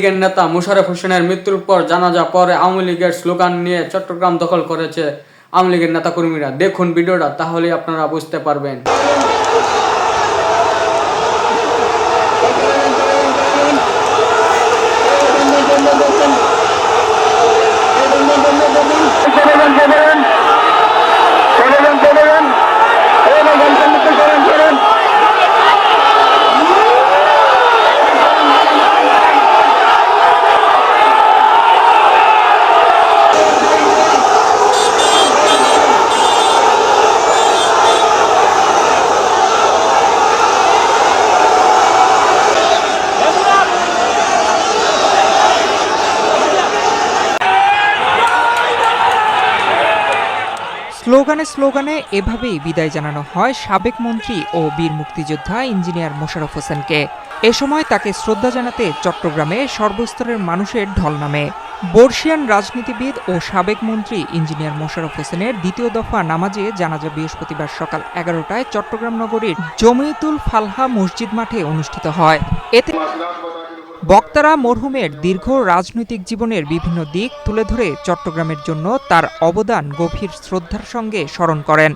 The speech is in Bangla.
লীগের নেতা মোশাররফ হোসেনের মৃত্যুর পর জানাজা পরে আওয়ামী লীগের স্লোগান নিয়ে চট্টগ্রাম দখল করেছে আওয়ামী লীগের নেতাকর্মীরা। দেখুন ভিডিওটা, তাহলেই আপনারা বুঝতে পারবেন। স্লোগানে স্লোগানে এভাবেই বিদায় জানানো হয় সাবেক মন্ত্রী ও বীর মুক্তিযোদ্ধা ইঞ্জিনিয়ার মোশাররফ হোসেনকে। এ সময় তাকে শ্রদ্ধা জানাতে চট্টগ্রামে সর্বস্তরের মানুষের ঢল নামে। বর্ষিয়ান রাজনীতিবিদ ও সাবেক মন্ত্রী ইঞ্জিনিয়ার মোশাররফ হোসেনের দ্বিতীয় দফা নামাজে জানাজা বৃহস্পতিবার সকাল 11টায় চট্টগ্রাম নগরীর জমিয়তুল ফালাহ মসজিদ মাঠে অনুষ্ঠিত হয়। এতে বক্তারা মরহুমের দীর্ঘ রাজনৈতিক জীবনের বিভিন্ন দিক তুলে ধরে চট্টগ্রামের জন্য তার অবদান গভীর শ্রদ্ধার সঙ্গে স্মরণ করেন।